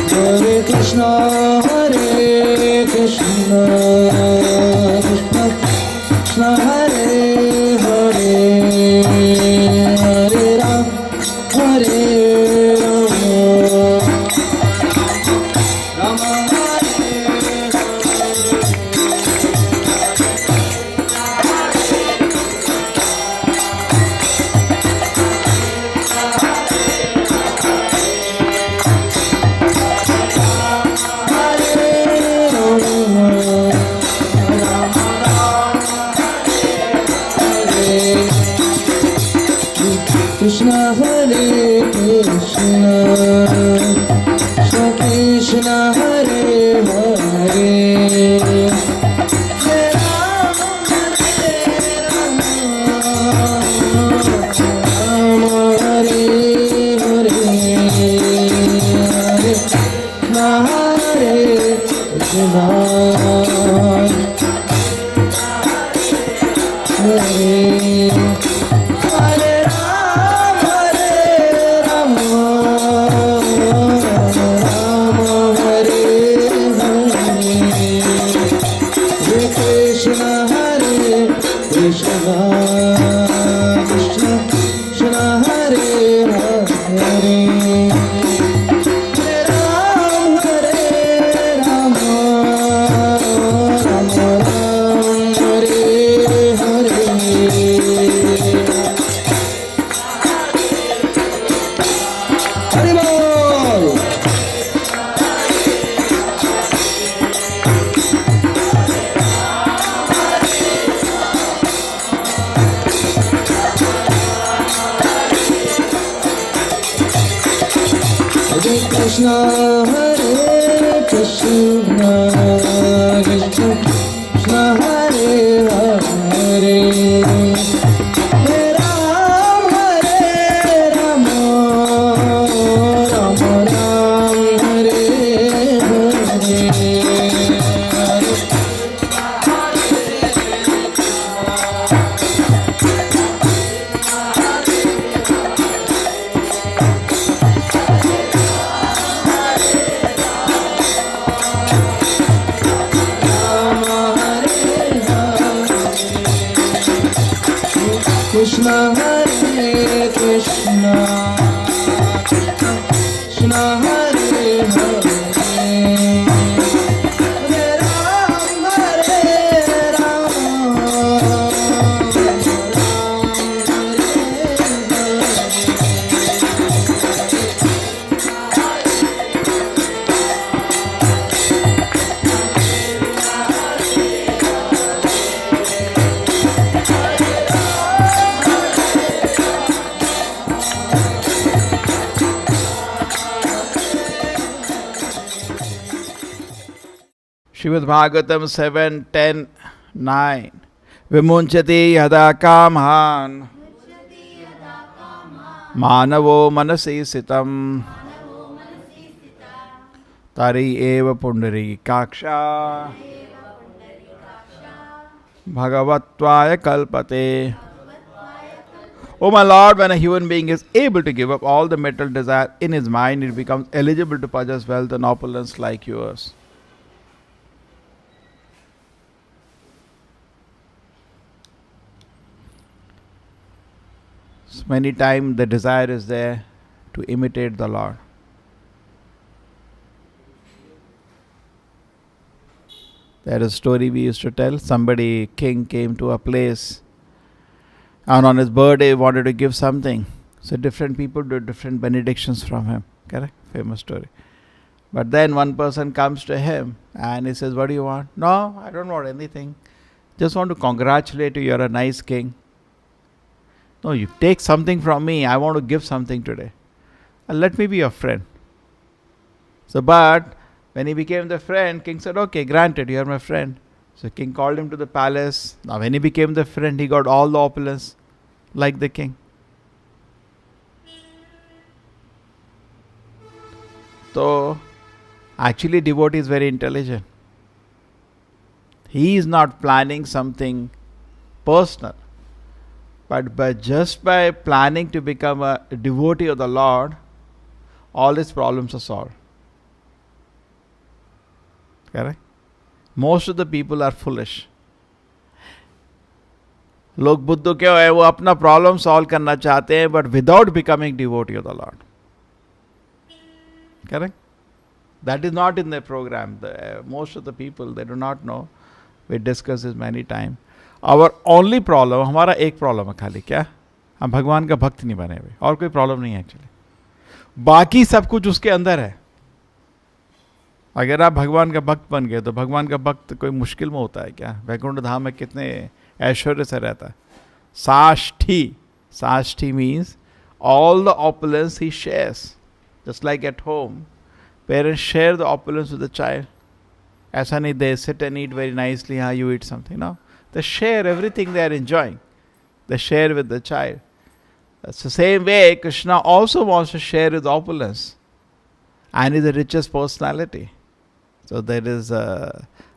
Hare Krishna, Krishna Krishna, Hare Hare, Hare Ram, Hare Ram, Rama Krishna, Hare Krishna, Krishna Krishna, Hare Hare, Hare Ram, Hare Hare, Hare Krishna, Hare Krishna, Hare Krishna, Hare Krishna, Krishna Krishna, Hare Hare, Hare Ram, Hare Rama, Rama Ram, Hare Hare, Krishna, Hare Krishna, Krishna Hare Hare, Hare Ram, Hare Rama, Srimad Bhagavatam 7:10-9 Vimunchati yada kamhan Manavo manasi sitam Tari eva pundari kaksha Bhagavatvaya kalpate. O my Lord, when a human being is able to give up all the material desire in his mind, it becomes eligible to possess wealth and opulence like yours. Many times the desire is there to imitate the Lord. There is a story we used to tell. King came to a place and on his birthday wanted to give something. So different people did different benedictions from him. Correct? Famous story. But then one person comes to him and he says, what do you want? No, I don't want anything. Just want to congratulate you. You're a nice king. No, you take something from me. I want to give something today. And let me be your friend. So, but when he became the friend, king said, okay, granted, you are my friend. So king called him to the palace. Now when he became the friend, he got all the opulence like the king. So actually devotee is very intelligent. He is not planning something personal, but just by planning to become a devotee of the Lord, all his problems are solved. Correct? Most of the people are foolish. लोग बुद्धू क्या है, वो अपना problem solve करना चाहते हैं, but without becoming devotee of the Lord. Correct? That is not in the program. Most of the people, they do not know. We discussed this many times. Our only problem, हमारा एक problem है खाली, क्या? हम भगवान का भक्त नहीं बने हुए, और कोई प्रॉब्लम नहीं है एक्चुअली. बाकी सब कुछ उसके अंदर है. अगर आप भगवान का भक्त बन गए तो भगवान का भक्त कोई मुश्किल में होता है क्या? वैकुंठ धाम में कितने ऐश्वर्य से रहता है. साष्ठी means all the opulence he shares. Just like at home, parents share the opulence with the child. ऐसा नहीं they sit and eat very nicely, you eat something. No, they share everything they are enjoying. They share with the child. That's the same way Krishna also wants to share his opulence. And is the richest personality. So there is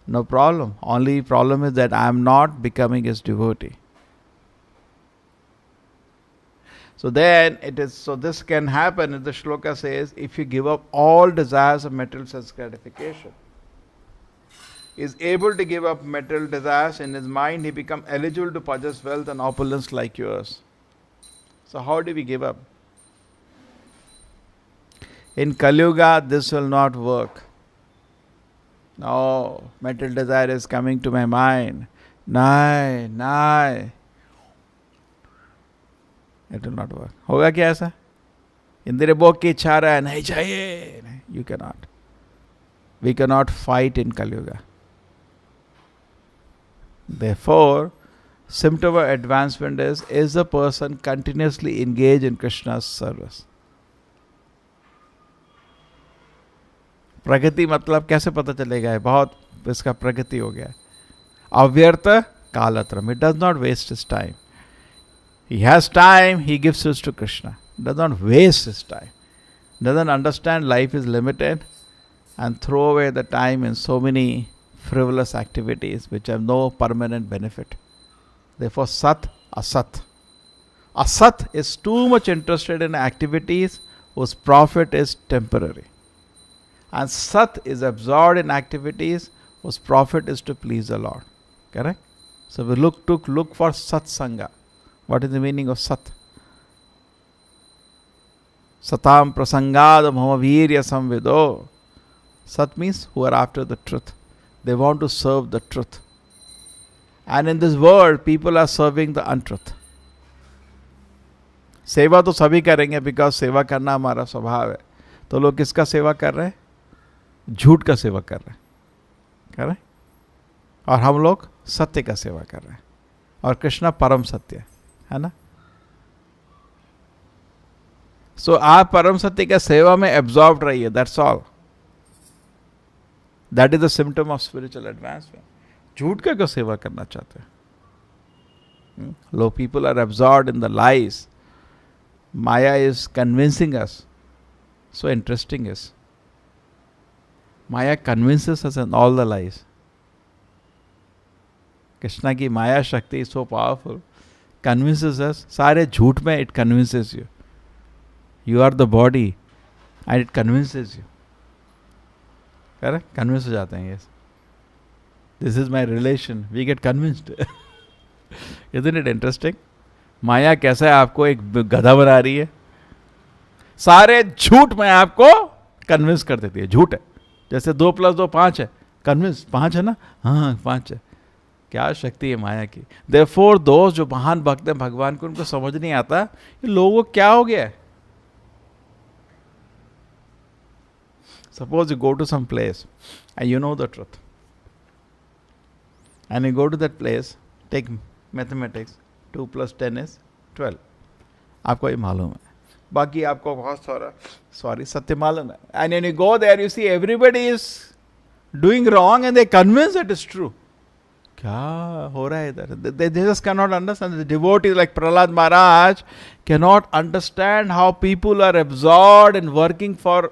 no problem. Only problem is that I am not becoming his devotee. So then it is, so this can happen, as the shloka says, if you give up all desires of material sense gratification. He is able to give up material desires in his mind, he becomes eligible to possess wealth and opulence like yours. So how do we give up? In Kali Yuga, this will not work. No, material desire is coming to my mind. Nai. It will not work. होगा क्या ऐसा? इंद्रिय भोग की इच्छा रहा है, नहीं चाहिए. You cannot. We cannot fight in Kali Yuga. Therefore, symptom of advancement is the person continuously engaged in Krishna's service. प्रगति मतलब कैसे पता चलेगा? है बहुत इसका प्रगति हो गया. अव्यर्थ कालत्रम. It does not waste his time. He has time, he gives it to Krishna. Does not waste his time. Doesn't understand life is limited and throw away the time in so many frivolous activities which have no permanent benefit. Therefore, Sat, Asat. Asat is too much interested in activities whose profit is temporary. And Sat is absorbed in activities whose profit is to please the Lord. Correct? So we look for Sat Sangha. What is the meaning of Sat? Satam prasangad bhamavirya samvido. Sat means who are after the truth. They want to serve the truth. And in this world, people are serving the untruth. सेवा तो सभी करेंगे because सेवा करना हमारा स्वभाव है. तो लोग किसका सेवा कर रहे हैं? झूठ का सेवा कर रहे हैं. कर रहे हैं? और हम लोग सत्य का सेवा कर रहे हैं. और कृष्णा परम सत्य है ना. सो आप परम सत्य का सेवा में एब्जॉर्ब रहिए. That's all. That is the symptom of spiritual advancement. झूठ का क्यों सेवा करना चाहते हैं? Low people are absorbed in the lies. Maya is convincing us. So interesting is maya convinces us in all the lies. Krishna की माया शक्ति is so powerful. Convinces us. सारे झूठ में it convinces you. You are the body and it convinces you. Correct? Convince हो जाते हैं. Yes, this is my relation. We get convinced. Isn't it interesting? माया कैसा है आपको एक गधा बना रही है. सारे झूठ में आपको कन्विंस कर देती है. झूठ है. जैसे 2 + 2 5 है. कन्विंस 5 है ना. हाँ 5 है. क्या शक्ति है माया की. देयरफॉर दोस्त जो महान भक्त हैं भगवान को, उनको समझ नहीं आता ये लोगों को क्या हो गया है. Suppose you go to some place and you know the truth. And you go to that place, take mathematics, 2 + 10 is 12. आपको ये मालूम है. बाकी आपको बहुत सारा सत्य मालूम है. And when you go there, you see everybody is doing wrong and they convinced that it's true. क्या हो रहा है इधर? They just cannot understand. The devotees like Prahlad Maharaj cannot understand how people are absorbed in working for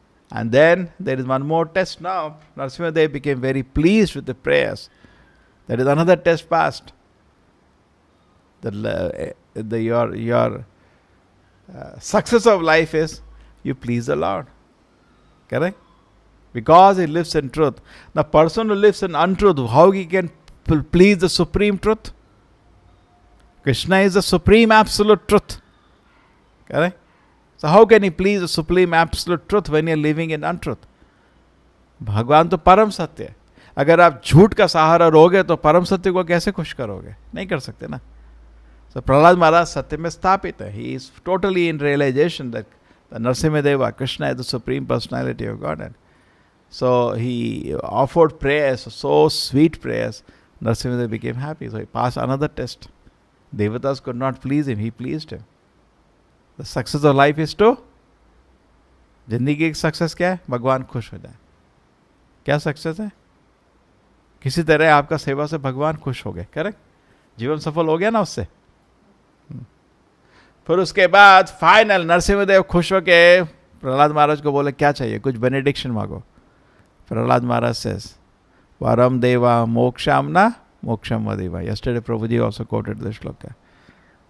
And then there is one more test now. Narasimhadev became very pleased with the prayers. That is another test passed. Your success of life is you please the Lord. Correct? Because he lives in truth. The person who lives in untruth, how he can please the supreme truth? Krishna is the supreme absolute truth. Correct? So how can he please the supreme absolute truth when you are living in untruth? भगवान तो परम सत्य है. अगर आप झूठ का सहारा रहोगे तो परम सत्य को कैसे खुश करोगे? नहीं कर सकते ना. So Prahlad Maharaj सत्य में स्थापित है. He is totally in realization that the Narasimhadeva, Krishna is the supreme personality of Godhead. So he offered prayers, so sweet prayers. Narasimhadeva became happy. So he passed another test. Devatas could not please him. He pleased him. The success of life is to जिंदगी की success क्या है? भगवान खुश हो जाए. क्या success है? किसी तरह आपका सेवा से भगवान खुश हो गए. करेक्ट? जीवन सफल हो गया ना उससे. फिर उसके बाद फाइनल नरसिंहदेव खुश होके प्रहलाद महाराज को बोले क्या चाहिए? कुछ बेनेडिक्शन मांगो. प्रहलाद महाराज says, Varam Deva Mokshamna Moksham Vadeva. Yesterday Prabhuji also quoted this shloka.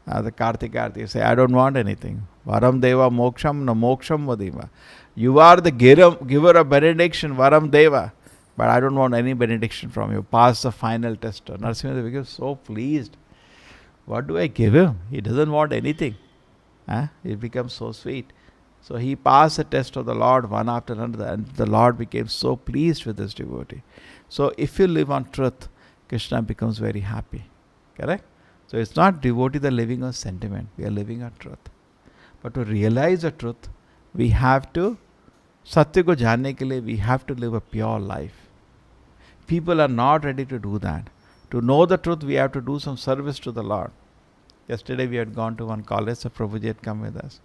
The Kartik say, I don't want anything. Varam Deva Moksham na Moksham Vadeva. You are the giver of benediction, Varam Deva. But I don't want any benediction from you. Pass the final test. Narasimha became so pleased. What do I give him? He doesn't want anything. It becomes so sweet. So he passed the test of the Lord one after another, and the Lord became so pleased with this devotee. So if you live on truth, Krishna becomes very happy. Correct? So it's not devotee that living on sentiment. We are living on truth. But to realize the truth, we have to, Satya ko janne ke liye, we have to live a pure life. People are not ready to do that. To know the truth, we have to do some service to the Lord. Yesterday we had gone to one college, so Prabhuji had come with us.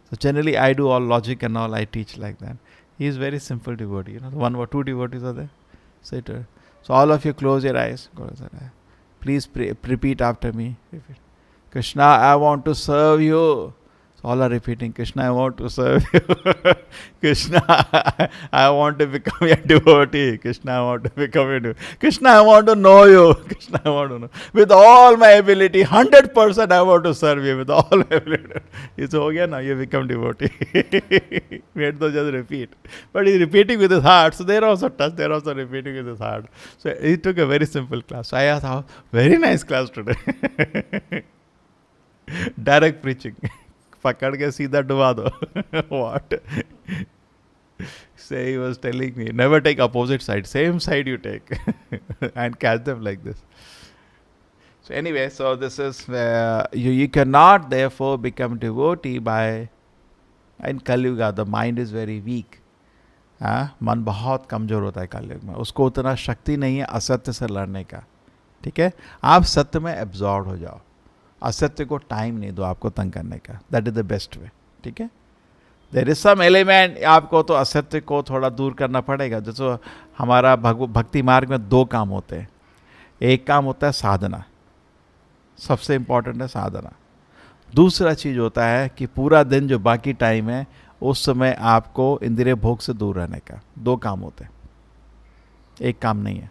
So generally I do all logic and all, I teach like that. He is very simple devotee. One or two devotees are there. So all of you close your eyes. Please repeat after me. Repeat. Krishna, I want to serve you. So all are repeating, Krishna, I want to serve you. Krishna, I want to become your devotee. Krishna, I want to become your devotee. Krishna, I want to know you. Krishna, I want to know. With all my ability, 100% I want to serve you with all my ability. It's okay now, you become devotee. We had to just repeat. But he's repeating with his heart. So they're also touched. They're also repeating with his heart. So he took a very simple class. So I asked, how very nice class today. Direct preaching. पकड़ के सीधा डुबा दो. What? Say he was telling me, never take opposite side. Same side you take. And catch them like this. So anyway, so this is, you cannot therefore become devotee by, in Kali Yuga, the mind is very weak. मन बहुत कमजोर होता है कलयुग में. उसको उतना शक्ति नहीं है असत्य से लड़ने का. ठीक है? आप सत्य में एब्जॉर्ब हो जाओ. असत्य को टाइम नहीं दो आपको तंग करने का. That is the best way. ठीक है? देयर इज सम एलिमेंट, आपको तो असत्य को थोड़ा दूर करना पड़ेगा. जैसे हमारा भक्ति मार्ग में दो काम होते हैं. एक काम होता है साधना, सबसे इम्पोर्टेंट है साधना. दूसरा चीज़ होता है कि पूरा दिन जो बाकी टाइम है उस समय आपको इंद्रिय भोग से दूर रहने का. दो काम होते हैं, एक काम नहीं है.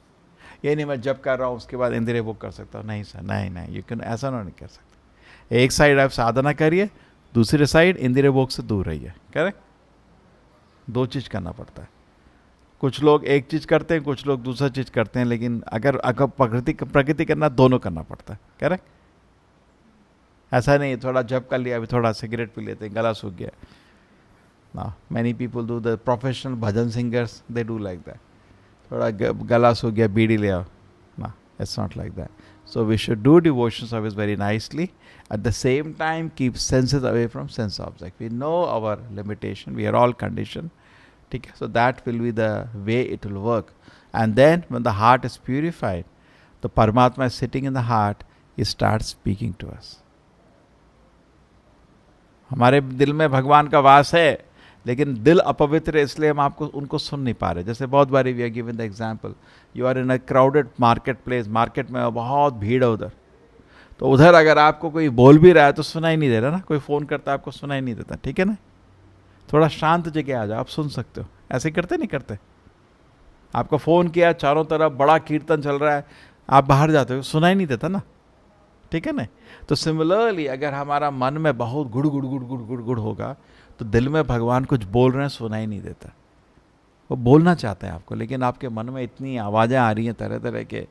ये नहीं मैं जब कर रहा हूँ उसके बाद इंद्रिय भोग कर सकता हूँ. नहीं सर, नहीं यू कैन, ऐसा नहीं कर सकते. एक साइड आप साधना करिए, दूसरे साइड इंद्रिय भोग से दूर रहिए. करेक्ट? दो चीज़ करना पड़ता है. कुछ लोग एक चीज़ करते हैं, कुछ लोग दूसरा चीज़ करते हैं. लेकिन अगर प्रकृति करना, दोनों करना पड़ता है. करेक्ट? ऐसा नहीं थोड़ा जब कर लिया, अभी थोड़ा सिगरेट पी लेते हैं, गला सूख गया. ना, many people do, the professional bhajan singers they do like that. थोड़ा गला सूख गया, बीड़ी ले आओ. ना, it's not like that. So we should do devotion service very nicely. At the same time, keep senses away from sense object. We know our limitation. We are all conditioned. Okay? So that will be the way it will work. And then when the heart is purified, the Paramatma is sitting in the heart, he starts speaking to us. हमारे दिल में भगवान का वास है, लेकिन दिल अपवित्र है, इसलिए हम आपको उनको सुन नहीं पा रहे. जैसे बहुत बारी we are given the example, you are in a crowded market place, market में बहुत भीड़ है उधर. तो उधर अगर आपको कोई बोल भी रहा है तो सुनाई नहीं दे रहा ना. कोई फ़ोन करता है आपको सुनाई नहीं देता. ठीक है ना? थोड़ा शांत जगह आ जाओ, आप सुन सकते हो. ऐसे करते नहीं करते? आपको फ़ोन किया, चारों तरफ बड़ा कीर्तन चल रहा है, आप बाहर जाते हो, सुनाई नहीं देता ना, ठीक है ना? तो सिमिलरली अगर हमारा मन में बहुत गुड़ गुड़ गुड़ गुड़ गुड़ गुड़ होगा तो दिल में भगवान कुछ बोल रहे हैं, सुनाई नहीं देता। वो बोलना चाहते हैं आपको, लेकिन आपके मन में इतनी आवाज़ें आ रही हैं तरह तरह के।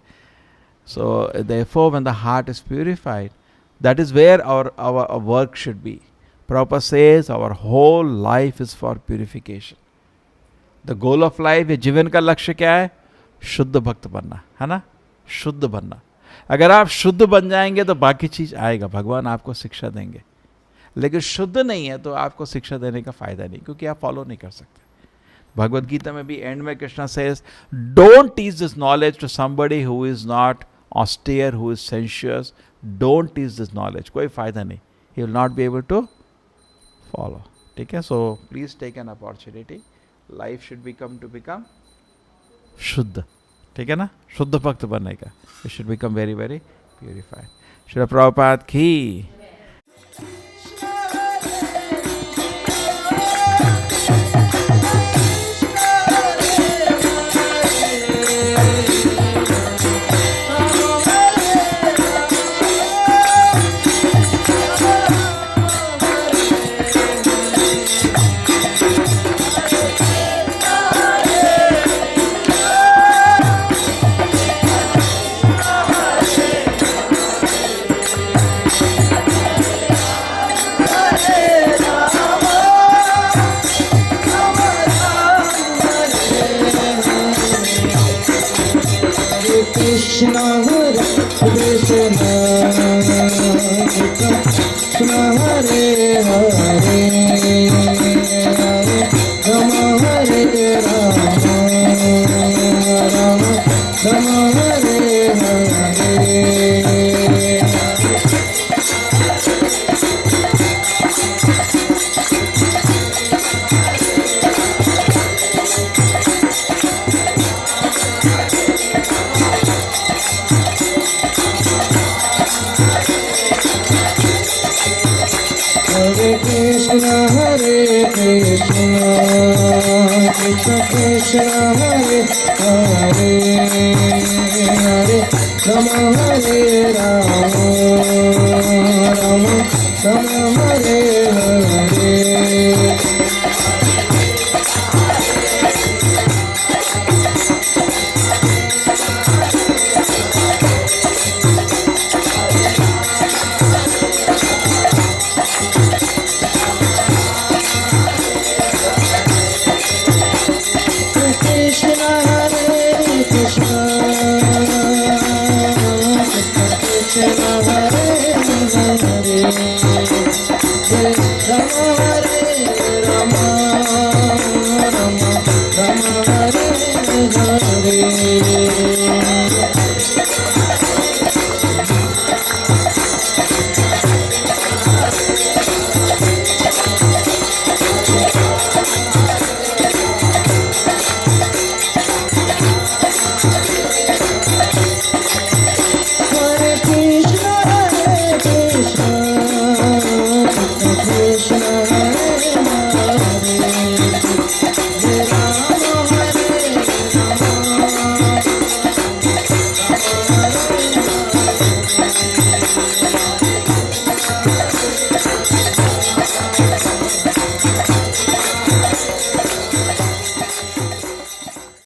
सो therefore when the heart is purified, that is where our work should be. Prabhupada says our whole life is for purification. The goal of life, ये जीवन का लक्ष्य क्या है? शुद्ध भक्त बनना, है ना? शुद्ध बनना। अगर आप शुद्ध बन जाएंगे तो बाकी चीज आएगा, भगवान आपको शिक्षा देंगे। लेकिन शुद्ध नहीं है तो आपको शिक्षा देने का फायदा नहीं, क्योंकि आप फॉलो नहीं कर सकते। भगवद गीता में भी एंड में Krishna says, don't teach this knowledge to somebody who is not austere, who is sensuous. Don't teach this knowledge, कोई फायदा नहीं, he will not be able to follow, ठीक है? So please take an opportunity, life should become शुद्ध, ठीक है ना? शुद्ध भक्त बनने का, it should become very very purified. Srila Prabhupada की। Krishna Hare Krishna, Krishna Hare Hare, Rama Hare Rama, Rama Rama Hare Hare. Hare Krishna, Krishna Krishna, Hare Hare, Hare Rama, Hare Rama, Rama Rama, Hare